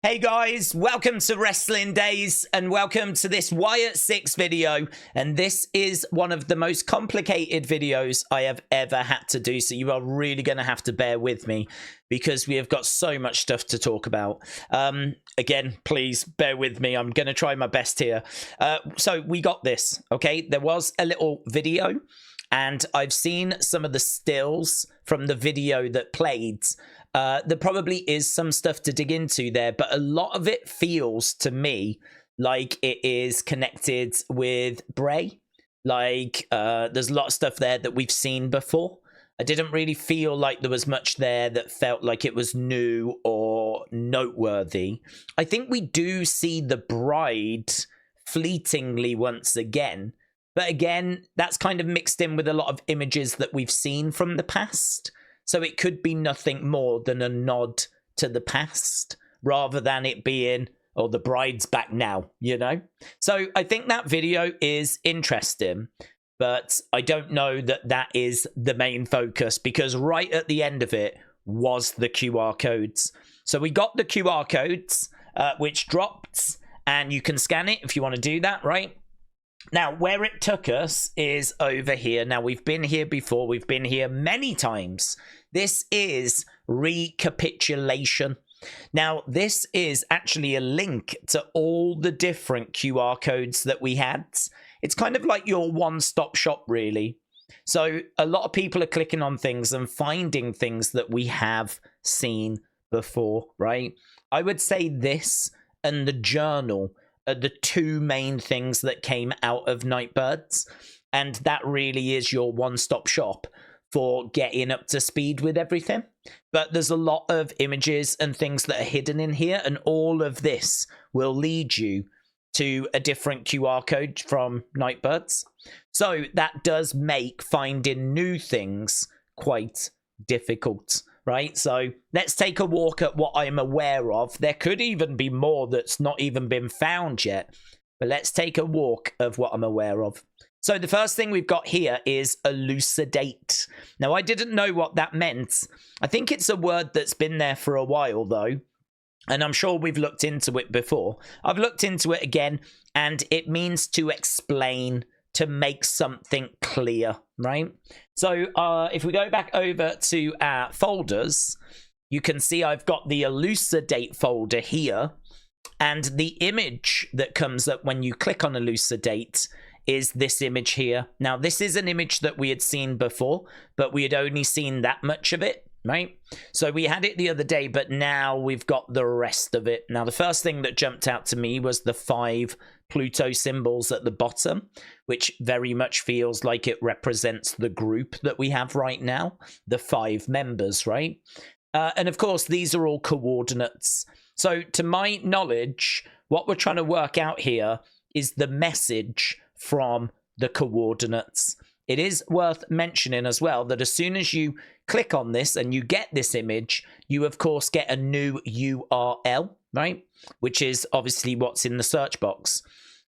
Hey guys, welcome to Wrestling Days and welcome to this Wyatt Sicks video. And this is one of the most complicated videos I have ever had to do. So you are really going to have to bear with me because we have got so much stuff to talk about. Again, please bear with me. I'm going to try my best here. So we got this, okay? There was a little video and I've seen some of the stills from the video that played. There probably is some stuff to dig into there, but a lot of it feels to me like it is connected with Bray. Like there's a lot of stuff there that we've seen before. I didn't really feel like there was much there that felt like it was new or noteworthy. I think we do see the bride fleetingly once again, but again, that's kind of mixed in with a lot of images that we've seen from the past. So it could be nothing more than a nod to the past rather than it being, oh, the bride's back now, you know? So I think that video is interesting, but I don't know that that is the main focus because right at the end of it was the QR codes. So we got the QR codes, which dropped, and you can scan it if you want to do that, right? Now, where it took us is over here. Now, we've been here before. We've been here many times. This is Recapitulation. Now, this is actually a link to all the different QR codes that we had. It's kind of like your one-stop shop, really. So a lot of people are clicking on things and finding things that we have seen before, right? I would say this and the journal are the two main things that came out of Nightbirds, and that really is your one-stop shop for getting up to speed with everything. But there's a lot of images and things that are hidden in here, and all of this will lead you to a different QR code from Nightbirds. So that does make finding new things quite difficult. Right, so let's take a walk at what I'm aware of. There could even be more that's not even been found yet, but let's take a walk of what I'm aware of. So the first thing we've got here is Elucidate. Now, I didn't know what that meant. I think it's a word that's been there for a while, though, and I'm sure we've looked into it before. I've looked into it again, and it means to explain, to make something clear, right? So if we go back over to our folders, you can see I've got the Elucidate folder here, and the image that comes up when you click on Elucidate is this image here. Now, this is an image that we had seen before, but we had only seen that much of it, right? So we had it the other day, but now we've got the rest of it. Now, the first thing that jumped out to me was the 5 Pluto symbols at the bottom, which very much feels like it represents the group that we have right now, the 5 members, right? And of course, these are all coordinates. So to my knowledge, what we're trying to work out here is the message from the coordinates. It is worth mentioning as well that as soon as you click on this and you get this image, you of course get a new URL, right? Which is obviously what's in the search box.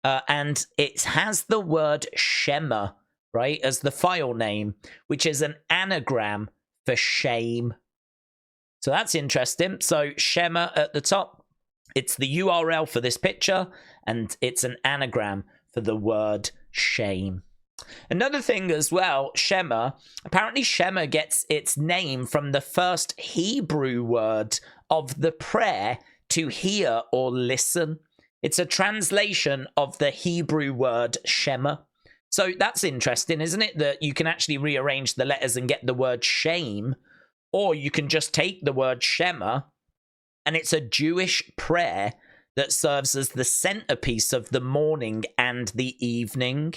And it has the word Shema, right, as the file name, which is an anagram for shame. So that's interesting. So Shema at the top, it's the URL for this picture, and it's an anagram for the word shame. Another thing as well, Shema, apparently Shema gets its name from the first Hebrew word of the prayer to hear or listen. It's a translation of the Hebrew word Shema. So that's interesting, isn't it? That you can actually rearrange the letters and get the word shame, or you can just take the word Shema, and it's a Jewish prayer that serves as the centerpiece of the morning and the evening.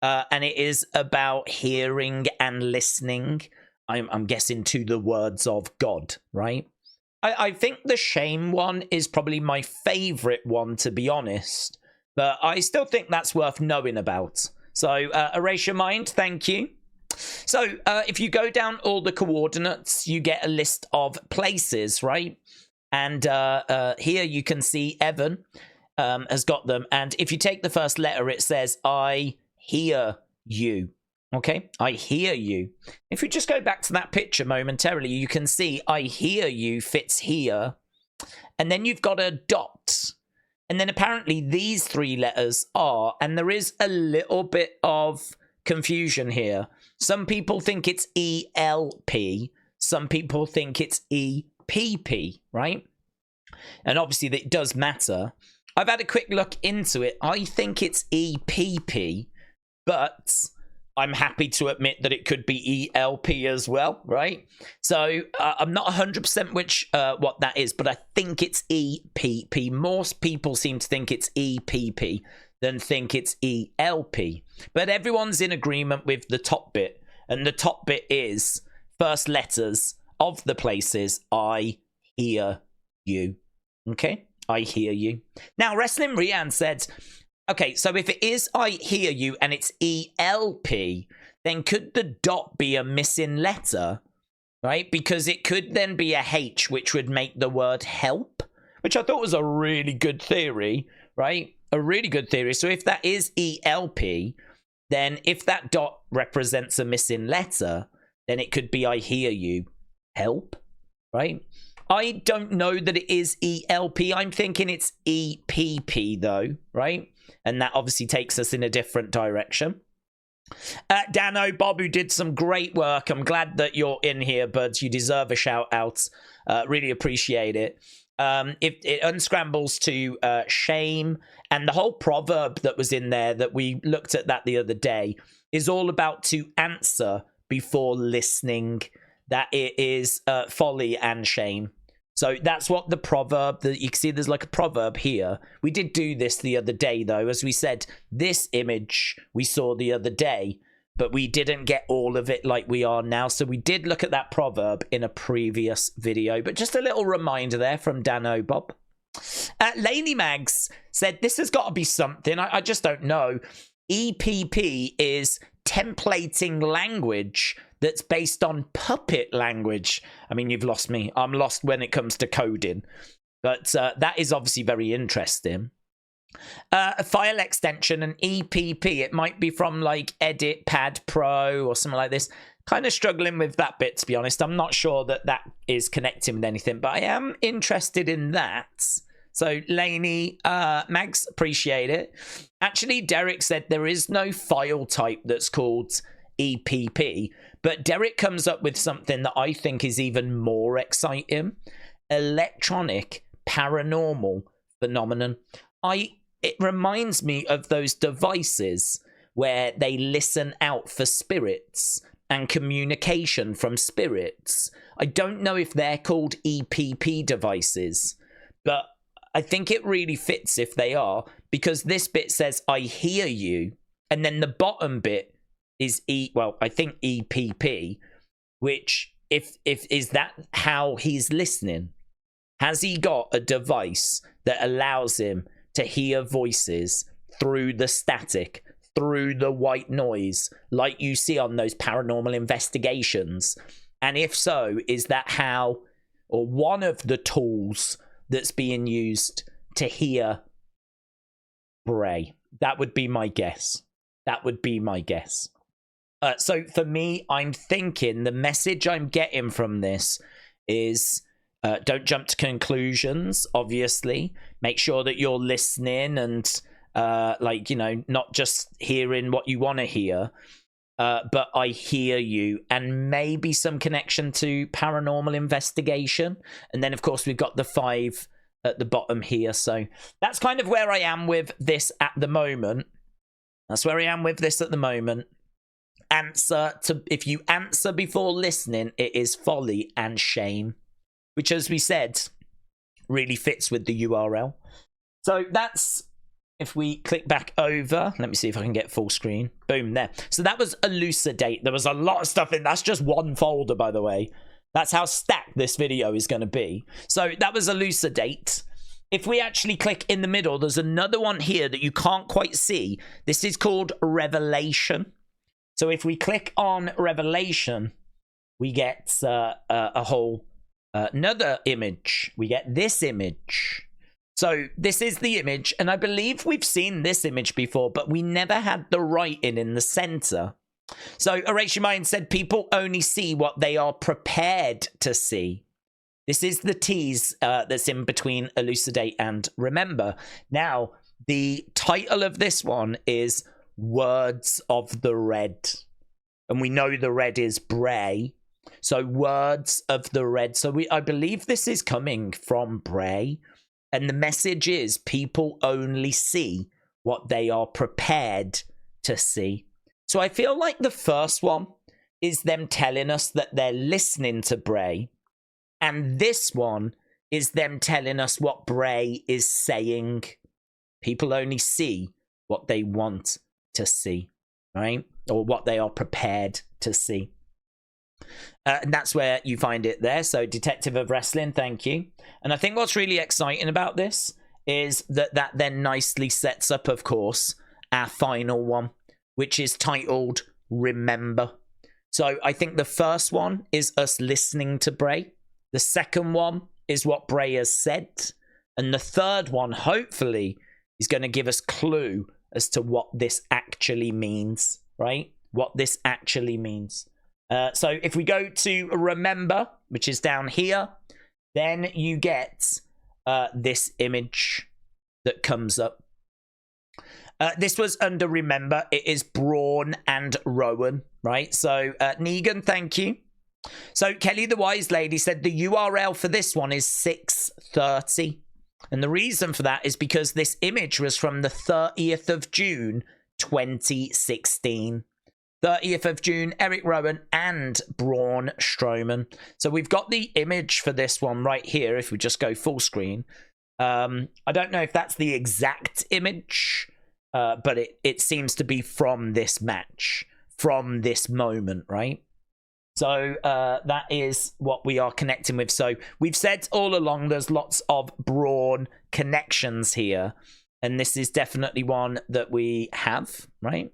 And it is about hearing and listening, I'm guessing, to the words of God, right? I think the shame one is probably my favorite one, to be honest. But I still think that's worth knowing about. So erase your mind, thank you. So if you go down all the coordinates, you get a list of places, right? And here you can see Evan has got them. And if you take the first letter, it says, I hear you. Okay, I hear you. If we just go back to that picture momentarily, you can see I hear you fits here. And then you've got a dot. And then apparently these 3 letters are, and there is a little bit of confusion here. Some people think it's ELP. Some people think it's EPP, right? And obviously that does matter. I've had a quick look into it. I think it's EPP, but I'm happy to admit that it could be ELP as well, right? So I'm not 100% which what that is, but I think it's EPP. Most people seem to think it's EPP than think it's ELP. But everyone's in agreement with the top bit, and the top bit is first letters of the places I hear you. Okay? I hear you. Now, Wrestling Rian said, okay, so if it is I hear you and it's ELP, then could the dot be a missing letter, right? Because it could then be a H, which would make the word help, which I thought was a really good theory, right? A really good theory. So if that is ELP, then if that dot represents a missing letter, then it could be I hear you, help, right? I don't know that it is ELP. I'm thinking it's EPP though, right? And that obviously takes us in a different direction. Dano, Bob, who did some great work. I'm glad that you're in here, buds. You deserve a shout out. Really appreciate it. It unscrambles to shame, and the whole proverb that was in there that we looked at that the other day is all about to answer before listening. That it is folly and shame. So that's what the proverb, that you can see there's like a proverb here. We did do this the other day though. As we said, this image we saw the other day, but we didn't get all of it like we are now. So we did look at that proverb in a previous video, but just a little reminder there from Dano Bob. Laney Mags said, this has got to be something. I just don't know. EPP is templating language that's based on Puppet language. I mean, you've lost me. I'm lost when it comes to coding. But that is obviously very interesting. A file extension, an EPP. It might be from like Edit Pad Pro or something like this. Kind of struggling with that bit, to be honest. I'm not sure that that is connecting with anything, but I am interested in that. So, Laney, Mags, appreciate it. Actually, Derek said there is no file type that's called EPP, but Derek comes up with something that I think is even more exciting. Electronic Paranormal Phenomenon. It reminds me of those devices where they listen out for spirits and communication from spirits. I don't know if they're called EPP devices, but I think it really fits if they are, because this bit says, I hear you, and then the bottom bit is I think EPP, which if is that how he's listening? Has he got a device that allows him to hear voices through the static, through the white noise, like you see on those paranormal investigations? And if so, is that how, or one of the tools that's being used to hear Bray? That would be my guess. That would be my guess. So for me, I'm thinking the message I'm getting from this is don't jump to conclusions, obviously. Make sure that you're listening and not just hearing what you want to hear. But I hear you, and maybe some connection to paranormal investigation. And then, of course, we've got the 5 at the bottom here. So that's kind of where I am with this at the moment. If you answer before listening, it is folly and shame, which, as we said, really fits with the URL. So that's, if we click back over, let me see if I can get full screen. Boom, there. So that was Elucidate. There was a lot of stuff in. That's just one folder, by the way. That's how stacked this video is going to be. So that was Elucidate. If we actually click in the middle, there's another one here that you can't quite see. This is called Revelation. So if we click on Revelation, we get a whole another image. We get this image. So this is the image, and I believe we've seen this image before, but we never had the writing in the center. So Horatio Mind said people only see what they are prepared to see. This is the tease that's in between Elucidate and Remember. Now, the title of this one is Words of the Red. And we know the red is Bray. So Words of the Red. So I believe this is coming from Bray. And the message is people only see what they are prepared to see. So I feel like the first one is them telling us that they're listening to Bray. And this one is them telling us what Bray is saying. People only see what they want to see, right? Or what they are prepared to see. And that's where you find it there. So Detective of Wrestling, thank you. And I think what's really exciting about this is that then nicely sets up, of course, our final one, which is titled Remember. So I think the first one is us listening to Bray. The second one is what Bray has said. And the third one, hopefully, is going to give us clue as to what this actually means, right? What this actually means. So if we go to Remember, which is down here, then you get this image that comes up. This was under Remember. It is Braun and Rowan, right? So Negan, thank you. So Kelly the Wise Lady said the URL for this one is 630. And the reason for that is because this image was from the 30th of June, 2016. 30th of June, Eric Rowan and Braun Strowman. So we've got the image for this one right here, if we just go full screen. I don't know if that's the exact image, but it seems to be from this match, from this moment, right? So that is what we are connecting with. So we've said all along there's lots of Braun connections here. And this is definitely one that we have, right?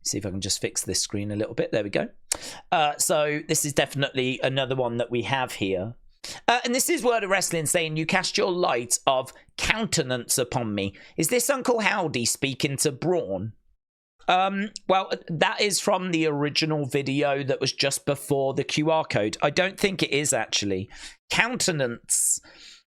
See if I can just fix this screen a little bit. There we go. So this is definitely another one that we have here. And this is Word of Wrestling saying, you cast your light of countenance upon me. Is this Uncle Howdy speaking to Braun? Well, that is from the original video that was just before the QR code. I don't think it is actually. Countenance,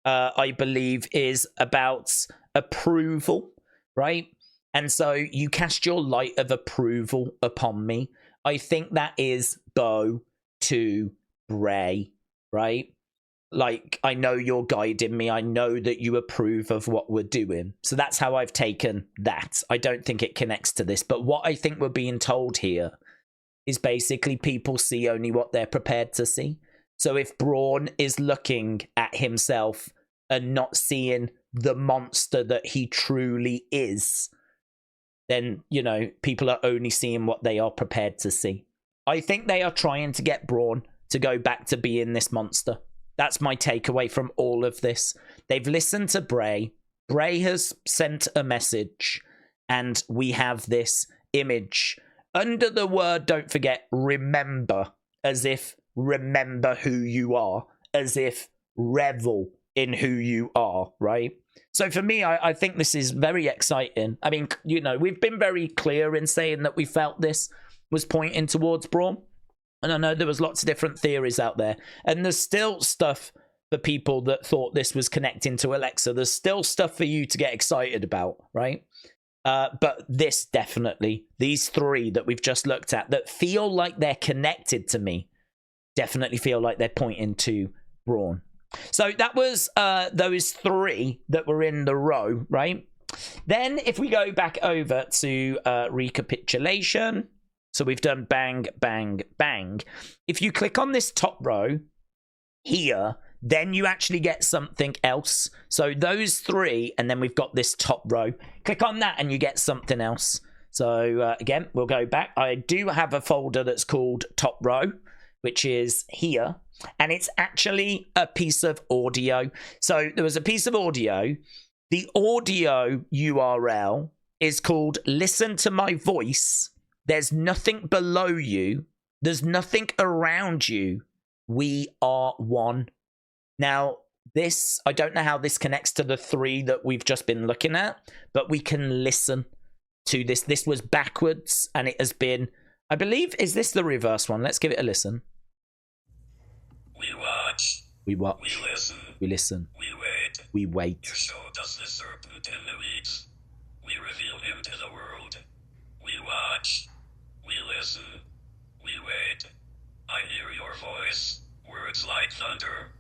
I believe, is about approval, right? And so you cast your light of approval upon me. I think that is Bo to Bray, right? Like, I know you're guiding me. I know that you approve of what we're doing. So that's how I've taken that. I don't think it connects to this. But what I think we're being told here is basically people see only what they're prepared to see. So if Braun is looking at himself and not seeing the monster that he truly is, then, you know, people are only seeing what they are prepared to see. I think they are trying to get Braun to go back to being this monster. That's my takeaway from all of this. They've listened to Bray. Bray has sent a message. And we have this image under the word, don't forget, remember. As if remember who you are. As if revel in who you are, right? So for me, I think this is very exciting. I mean, you know, we've been very clear in saying that we felt this was pointing towards Braun. And I know there was lots of different theories out there. And there's still stuff for people that thought this was connecting to Alexa. There's still stuff for you to get excited about, right? But this definitely, these three that we've just looked at that feel like they're connected to me, definitely feel like they're pointing to Braun. So that was those three that were in the row, right? Then if we go back over to recapitulation. So we've done bang, bang, bang. If you click on this top row here, then you actually get something else. So those three, and then we've got this top row. Click on that and you get something else. So again, we'll go back. I do have a folder that's called top row, which is here. And it's actually a piece of audio. So there was a piece of audio. The audio URL is called Listen to My Voice. There's nothing below you. There's nothing around you. We are one. Now, this, I don't know how this connects to the three that we've just been looking at, but we can listen to this. This was backwards, and it has been, I believe, is this the reverse one? Let's give it a listen. We watch We watch. We listen. We listen. We wait. We wait. You showed us the serpent in the weeds. We reveal him to the world. We watch. We listen. We wait. I hear your voice. Words like thunder.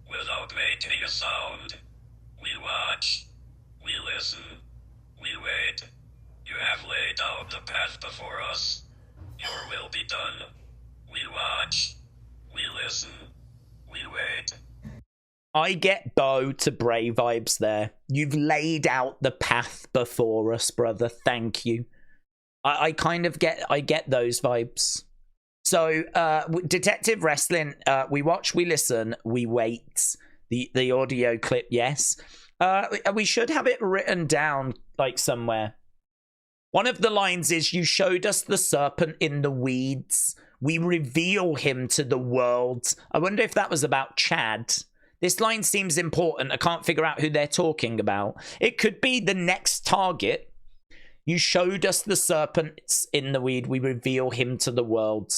Without making a sound. We watch. We listen. We wait. You have laid out the path before us. Your will be done. We watch. We listen. We wait. I get Bo to Bray vibes there. You've laid out the path before us, brother. Thank you. I kind of get those vibes. So, Detective Wrestling, we watch, we listen, we wait. The audio clip, yes. We should have it written down, like, somewhere. One of the lines is, you showed us the serpent in the weeds. We reveal him to the world. I wonder if that was about Chad. This line seems important. I can't figure out who they're talking about. It could be the next target. You showed us the serpents in the weed. We reveal him to the world.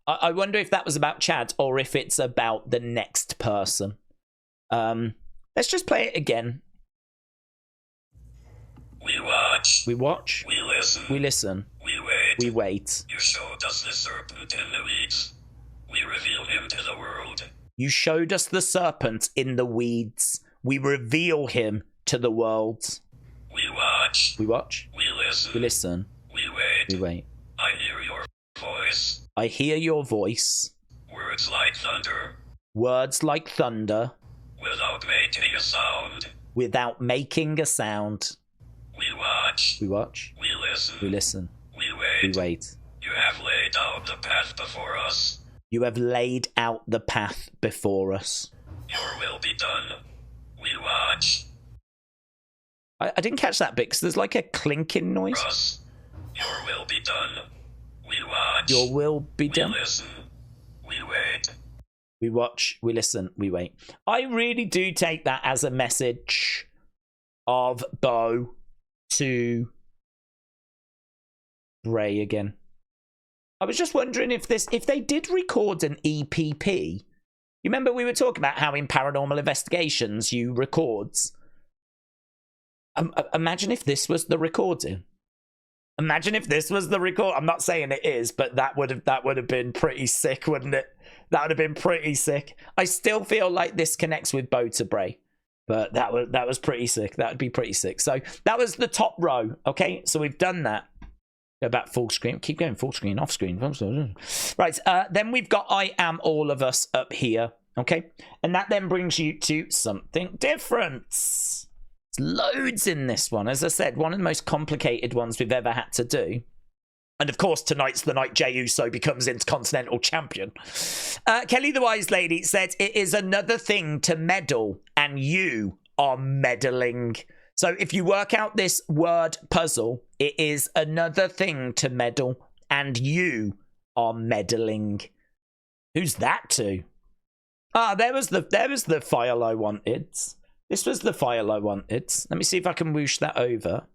I wonder if that was about Chad or if it's about the next person. Let's just play it again. We watch. We watch. We listen. We listen. We wait. We wait. You showed us the serpent in the weeds. We reveal him to the world. You showed us the serpent in the weeds. We reveal him to the world. We watch. We watch. We listen. We listen. We wait. We wait. I hear your voice. I hear your voice. Words like thunder. Words like thunder. Without making a sound. Without making a sound. We watch. We watch. We listen. We listen. We wait. We wait. You have laid out the path before us. You have laid out the path before us. Your will be done. We watch. I didn't catch that bit because there's like a clinking noise. Us. Your will be done. We watch. Your will be done. We listen. We wait. We watch. We listen. We wait. I really do take that as a message of Bo to Bray again. I was just wondering if they did record an EPP. You remember we were talking about how in paranormal investigations you records. Imagine if this was the recording. Imagine if this was the record. I'm not saying it is, but that would have been pretty sick, wouldn't it? That would have been pretty sick. I still feel like this connects with Bo to Bray, but that was pretty sick. That would be pretty sick. So that was the top row. Okay, so we've done that. Go back full screen. Keep going full screen, off screen. Right. Then we've got I Am All of Us up here. Okay, and that then brings you to something different. There's loads in this one. As I said, one of the most complicated ones we've ever had to do. And of course, tonight's the night Jey Uso becomes Intercontinental Champion. Kelly the Wise Lady said, it is another thing to meddle, and you are meddling. So if you work out this word puzzle, it is another thing to meddle, and you are meddling. Who's that to? Ah, there was the file I wanted. This was the file I wanted. Let me see if I can whoosh that over.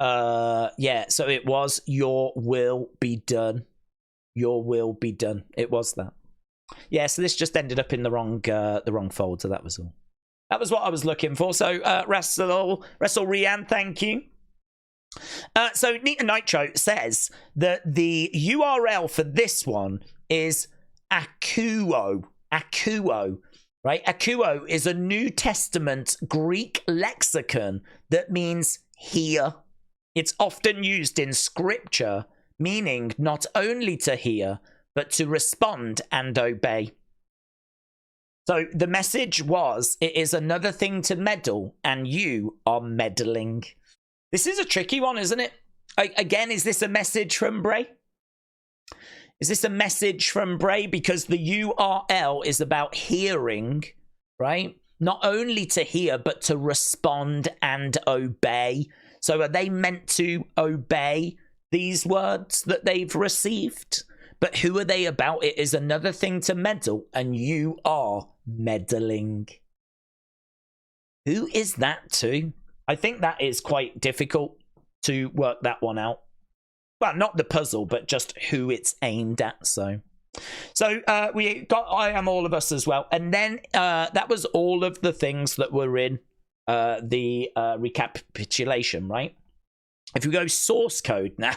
Yeah, so it was Your Will Be Done. Your Will Be Done. It was that. Yeah, so this just ended up in the wrong folder, that was all. That was what I was looking for. So, Wrestle Rian, thank you. So, Nita Nitro says that the URL for this one is Akouo. Akouo. Right? Akouo is a New Testament Greek lexicon that means hear. It's often used in scripture, meaning not only to hear, but to respond and obey. So the message was, it is another thing to meddle, and you are meddling. This is a tricky one, isn't it? Again, is this a message from Bray? Is this a message from Bray? Because the URL is about hearing, right? Not only to hear, but to respond and obey. So are they meant to obey these words that they've received? But who are they about? It is another thing to meddle, and you are meddling. Who is that to? I think that is quite difficult to work that one out. Well, not the puzzle, but just who it's aimed at, so So we got I Am All of Us as well. And then that was all of the things that were in the recapitulation, right? If we go source code now,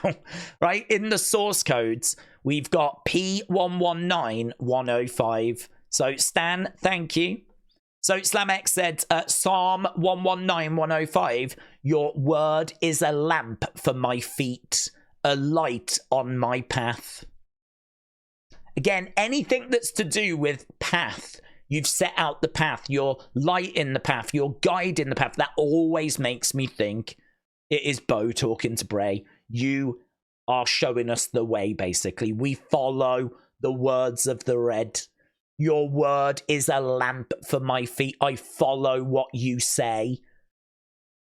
right? In the source codes, we've got P119105. So Stan, thank you. So SlamX said, Psalm 119105, your word is a lamp for my feet, a light on my path. Again, anything that's to do with path, you've set out the path, your light in the path, your guide in the path, that always makes me think it is Bo talking to Bray. You are showing us the way, basically. We follow the words of the red. Your word is a lamp for my feet. I follow what you say.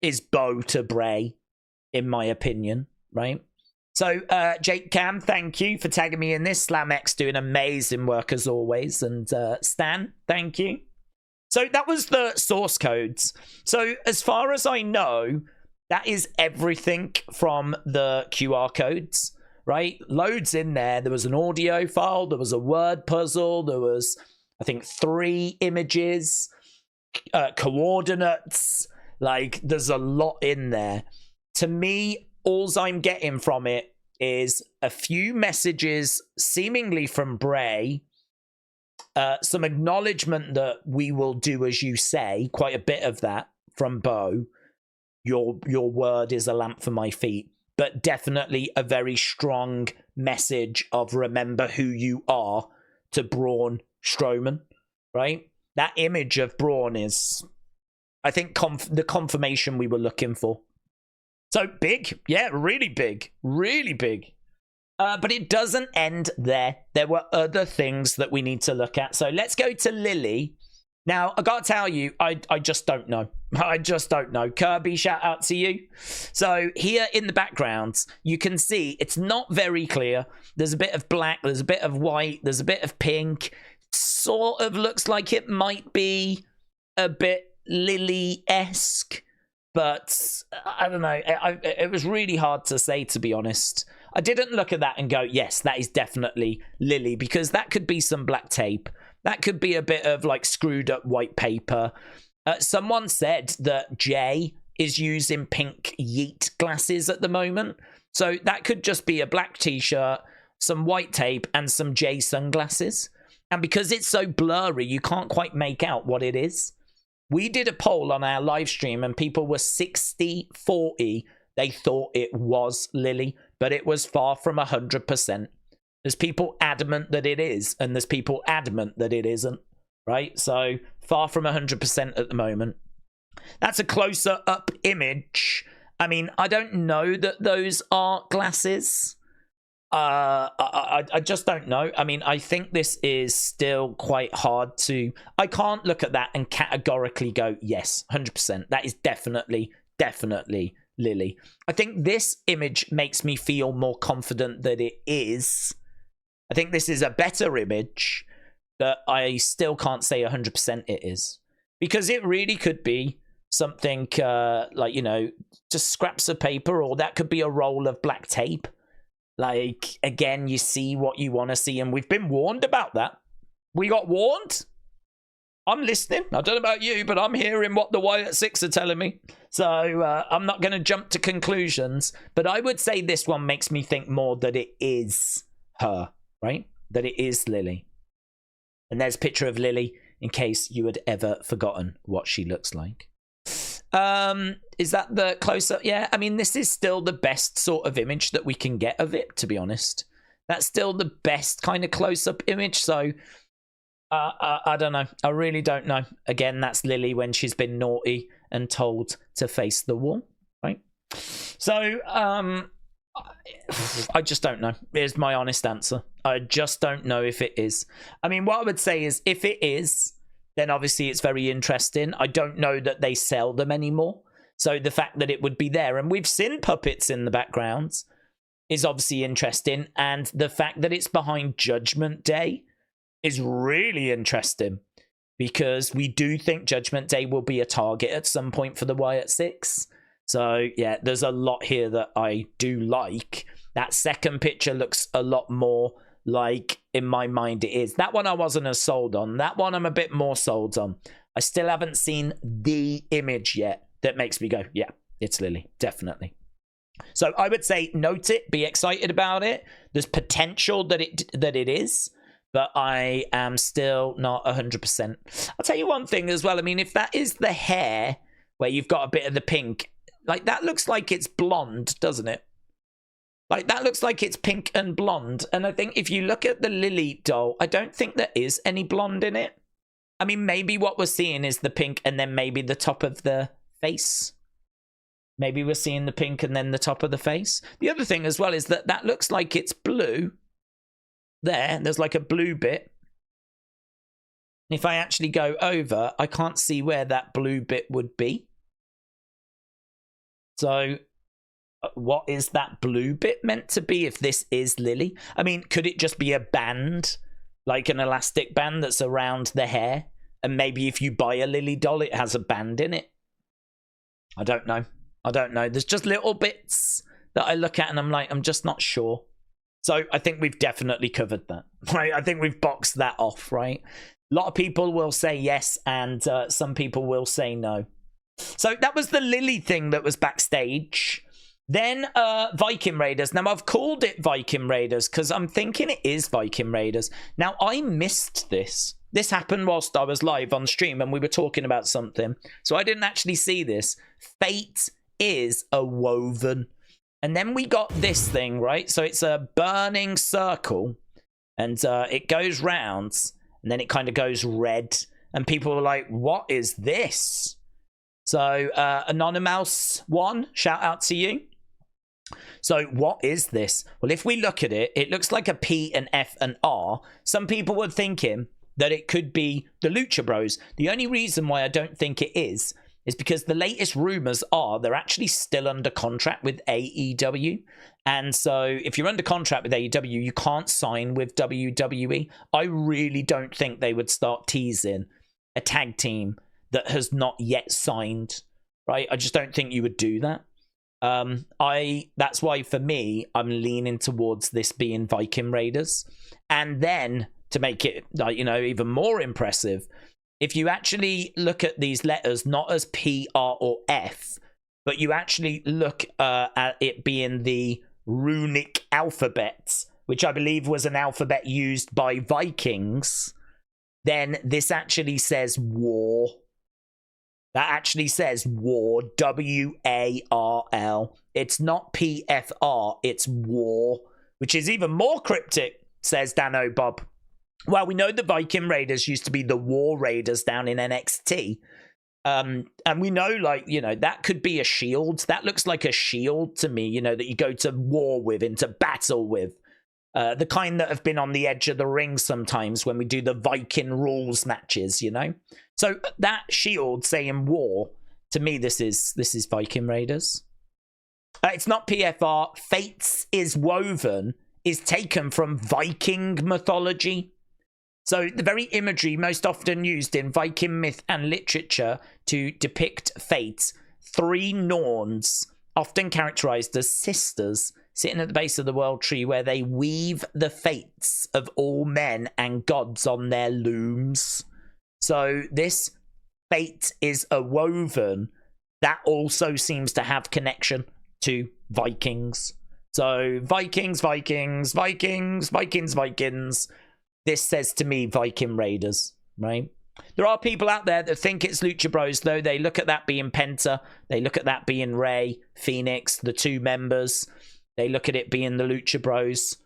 Is Bo to Bray, in my opinion, right? So, Jake Cam, thank you for tagging me in this. SlamX doing amazing work as always. And Stan, thank you. So that was the source codes. So as far as I know, that is everything from the QR codes, right? Loads in there. There was an audio file. There was a word puzzle. There was, I think, 3 images, coordinates. Like, there's a lot in there. To me, all I'm getting from it is a few messages, seemingly from Bray, some acknowledgement that we will do as you say, quite a bit of that from Bo. Your word is a lamp for my feet, but definitely a very strong message of remember who you are to Braun Strowman, right? That image of Braun is, I think, the confirmation we were looking for. So big, yeah, really big, really big. But it doesn't end there. There were other things that we need to look at. So let's go to Lily. Now, I got to tell you, I just don't know. I just don't know. Kirby, shout out to you. So here in the background, you can see it's not very clear. There's a bit of black, there's a bit of white, there's a bit of pink. Sort of looks like it might be a bit Lily-esque, but I don't know. It was really hard to say, to be honest. I didn't look at that and go, yes, that is definitely Lily, because that could be some black tape. That could be a bit of like screwed up white paper. Someone said that Jay is using pink Yeet glasses at the moment. So that could just be a black t-shirt, some white tape, and some Jay sunglasses. And because it's so blurry, you can't quite make out what it is. We did a poll on our live stream and people were 60-40. They thought it was Lily, but it was far from 100%. There's people adamant that it is, and there's people adamant that it isn't, right? So far from 100% at the moment. That's a closer up image. I mean, I don't know that those are glasses. I just don't know. I mean, I think this is still quite hard to... I can't look at that and categorically go, yes, 100%. That is definitely Lily. I think this image makes me feel more confident that it is. I think this is a better image, but I still can't say 100% it is. Because it really could be something like, you know, just scraps of paper, or that could be a roll of black tape. Like, again, you see what you want to see, and we've been warned about that. We got warned. I'm listening. I don't know about you, but I'm hearing what the Wyatt Sicks are telling me. So I'm not going to jump to conclusions, but I would say this one makes me think more that it is her, right? That it is Lily. And there's a picture of Lily in case you had ever forgotten what she looks like. Is that the close-up? Yeah, I mean, this is still the best sort of image that we can get of it, to be honest. That's still the best kind of close-up image, so I don't know. I really don't know. Again, that's Lily when she's been naughty and told to face the wall, right? So, I just don't know. Here's my honest answer. I just don't know if it is. I mean, what I would say is, if it is, then obviously it's very interesting. I don't know that they sell them anymore. So the fact that it would be there, and we've seen puppets in the background, is obviously interesting. And the fact that it's behind Judgment Day is really interesting, because we do think Judgment Day will be a target at some point for the Wyatt Sicks. So yeah, there's a lot here that I do like. That second picture looks a lot more like in my mind it is. That one I wasn't as sold on. That one I'm a bit more sold on. I still haven't seen the image yet that makes me go, yeah, it's Lily, definitely. So I would say note it, be excited about it. There's potential that it is, but I am still not 100%. I'll tell you one thing as well. I mean, if that is the hair where you've got a bit of the pink, like that looks like it's blonde, doesn't it? Like that looks like it's pink and blonde. And I think if you look at the Lily doll, I don't think there is any blonde in it. I mean, maybe what we're seeing is the pink and then maybe the top of the face. Maybe we're seeing the pink and then the top of the face. The other thing as well is that that looks like it's blue. There's like a blue bit. If I actually go over, I can't see where that blue bit would be. So what is that blue bit meant to be if this is Lily? I mean, could it just be a band? Like an elastic band that's around the hair? And maybe if you buy a Lily doll, it has a band in it? I don't know. I don't know. There's just little bits that I look at and I'm like, I'm just not sure. So I think we've definitely covered that, right? I think we've boxed that off, right? A lot of people will say yes and some people will say no. So that was the Lily thing that was backstage. Then Viking Raiders. Now I've called it Viking Raiders because I'm thinking it is Viking Raiders. Now I missed this. This happened whilst I was live on stream and we were talking about something. So I didn't actually see this. Fate is a woven. And then we got this thing, right? So it's a burning circle and it goes round and then it kind of goes red. And people were like, what is this? So Anonymous one, shout out to you. So what is this? Well, if we look at it, it looks like a P, an F, an R. Some people were thinking that it could be the Lucha Bros. The only reason why I don't think it is because the latest rumors are they're actually still under contract with AEW. And so if you're under contract with AEW, you can't sign with WWE. I really don't think they would start teasing a tag team that has not yet signed, right? I just don't think you would do that. That's why for me, I'm leaning towards this being Viking Raiders. And then to make it, like, you know, even more impressive, if you actually look at these letters, not as P, R, or F, but you actually look at it being the runic alphabet, which I believe was an alphabet used by Vikings, then this actually says war. That actually says war, W-A-R-L. It's not P-F-R, it's war, which is even more cryptic, says Dano Bob. Well, we know the Viking Raiders used to be the War Raiders down in NXT. And we know, like, you know, that could be a shield. That looks like a shield to me, you know, that you go to war with, into battle with. The kind that have been on the edge of the ring sometimes when we do the Viking rules matches, you know? So that shield saying war, to me, this is Viking Raiders. It's not PFR. Fates is woven is taken from Viking mythology. So the very imagery most often used in Viking myth and literature to depict fate, three Norns, often characterized as sisters, sitting at the base of the world tree where they weave the fates of all men and gods on their looms. So this fate is a woven that also seems to have connection to Vikings. So Vikings. This says to me Viking Raiders, right? There are people out there that think it's Lucha Bros, though. They look at that being Penta. They look at that being Ray, Phoenix, the two members. They look at it being the Lucha Bros.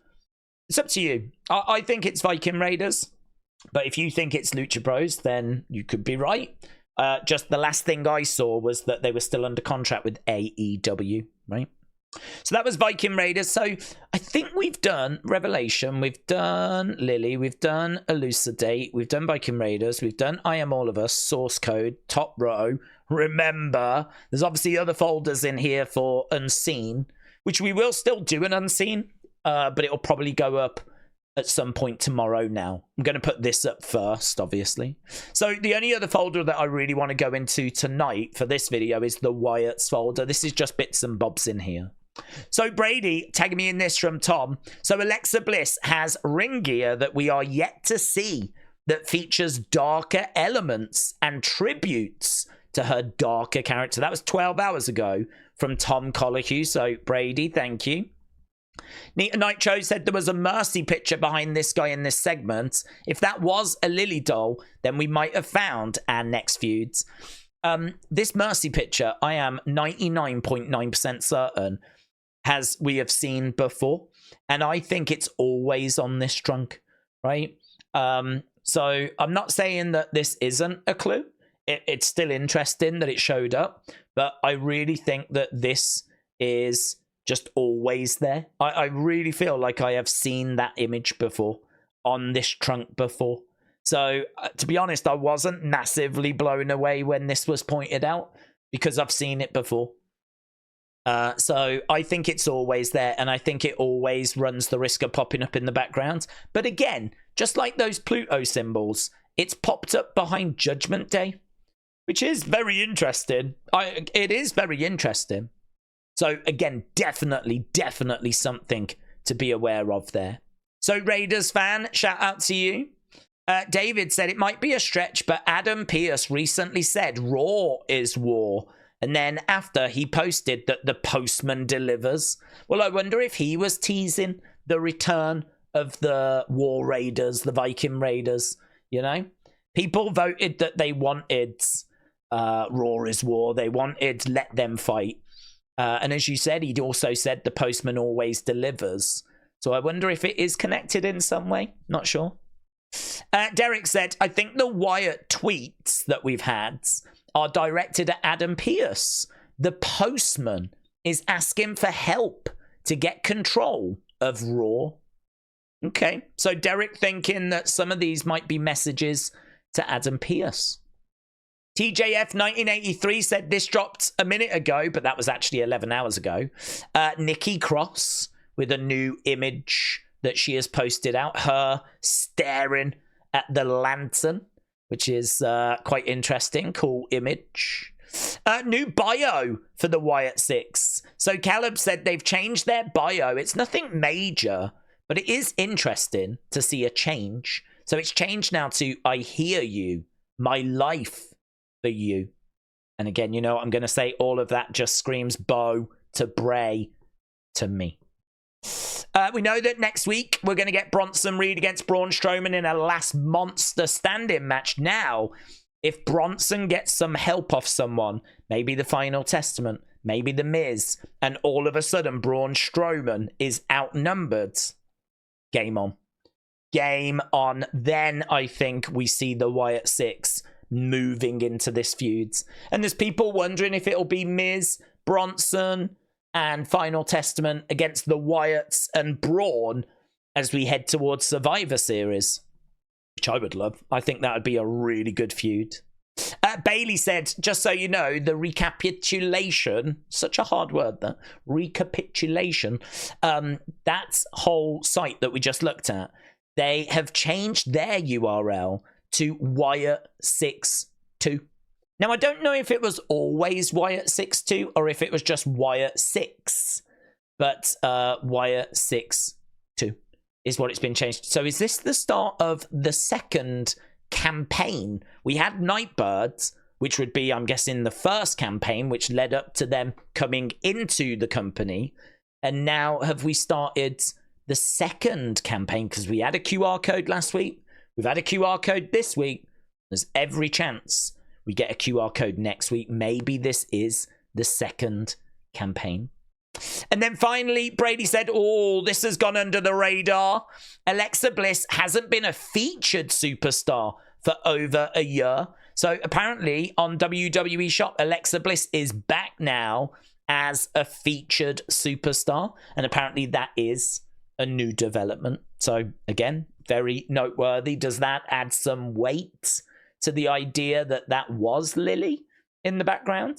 It's up to you. I think it's Viking Raiders. But if you think it's Lucha Bros, then you could be right. Just the last thing I saw was that they were still under contract with AEW, right? So that was Viking Raiders. So I think we've done Revelation, we've done Lily, we've done Elucidate, we've done Viking Raiders, we've done I Am All of Us, Source Code, Top Row. Remember, there's obviously other folders in here for Unseen, which we will still do an Unseen, but it'll probably go up at some point tomorrow now. I'm going to put this up first, obviously. So the only other folder that I really want to go into tonight for this video is the Wyatt's folder. This is just bits and bobs in here. So Brady, tagging me in this from Tom. So Alexa Bliss has ring gear that we are yet to see that features darker elements and tributes to her darker character. That was 12 hours ago from Tom Colahue. So Brady, thank you. Nita Nitro said there was a Mercy picture behind this guy in this segment. If that was a Lily doll, then we might have found our next feuds. This Mercy picture, I am 99.9% certain, we have seen before. And I think it's always on this trunk, right? So I'm not saying that this isn't a clue. It's still interesting that it showed up. But I really think that this is just always there. I really feel like I have seen that image before on this trunk before. So to be honest, I wasn't massively blown away when this was pointed out because I've seen it before. So I think it's always there, and I think it always runs the risk of popping up in the background. But again, just like those Pluto symbols, it's popped up behind Judgment Day, which is very interesting. It is very interesting. So again, definitely something to be aware of there. So Raiders fan, shout out to you. David said it might be a stretch, but Adam Pearce recently said Raw is war. And then after he posted that the postman delivers. Well, I wonder if he was teasing the return of the War Raiders, the Viking Raiders, you know? People voted that they wanted Raw is war. They wanted let them fight. And as you said, he'd also said the postman always delivers. So I wonder if it is connected in some way. Not sure. Derek said, I think the Wyatt tweets that we've had are directed at Adam Pearce. The postman is asking for help to get control of Raw. Okay, so Derek thinking that some of these might be messages to Adam Pearce. TJF 1983 said this dropped a minute ago, but that was actually 11 hours ago. Nikki Cross with a new image that she has posted out, her staring at the lantern, which is quite interesting. Cool image. New bio for the Wyatt Sicks. So Caleb said they've changed their bio. It's nothing major, but it is interesting to see a change. So it's changed now to I hear you, my life for you. And again, you know, I'm going to say all of that just screams Bo to Bray to me. We know that next week we're going to get Bronson Reed against Braun Strowman in a last monster stand-in match. Now, if Bronson gets some help off someone, maybe the Final Testament, maybe the Miz, and all of a sudden Braun Strowman is outnumbered, game on. Game on. Then I think we see the Wyatt Sicks moving into this feud. And there's people wondering if it'll be Miz, Bronson, and Final Testament against the Wyatts and Braun as we head towards Survivor Series, which I would love. I think that would be a really good feud. Bailey said, just so you know, the recapitulation, such a hard word, that recapitulation, that whole site that we just looked at, they have changed their URL to Wyatt Sicks 2. Now, I don't know if it was always Wyatt Sicks 2 or if it was just Wyatt Sicks, but Wyatt Sicks 2 is what it's been changed. So is this the start of the second campaign? We had Nightbirds, which would be, I'm guessing, the first campaign, which led up to them coming into the company. And now have we started the second campaign? Because we had a QR code last week. We've had a QR code this week. There's every chance we get a QR code next week. Maybe this is the second campaign. And then finally, Brady said, oh, this has gone under the radar. Alexa Bliss hasn't been a featured superstar for over a year. So apparently on WWE Shop, Alexa Bliss is back now as a featured superstar. And apparently that is a new development. So again, very noteworthy. Does that add some weight to the idea that that was Lily in the background?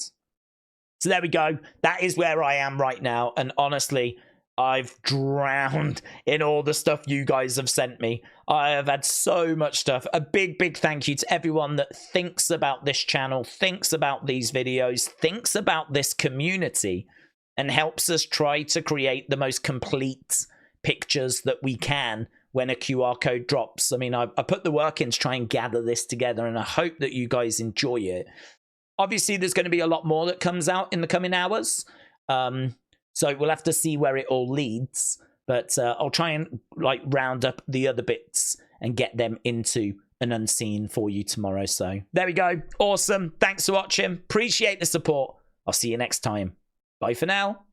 So there we go. That is where I am right now. And honestly, I've drowned in all the stuff you guys have sent me. I have had so much stuff. A big thank you to everyone that thinks about this channel, thinks about these videos, thinks about this community. and helps us try to create the most complete pictures that we can when a QR code drops. I mean, I put the work in to try and gather this together, and I hope that you guys enjoy it. Obviously, there's going to be a lot more that comes out in the coming hours. So we'll have to see where it all leads. But I'll try and round up the other bits and get them into an unseen for you tomorrow. So there we go. Awesome. Thanks for watching. Appreciate the support. I'll see you next time. Bye for now.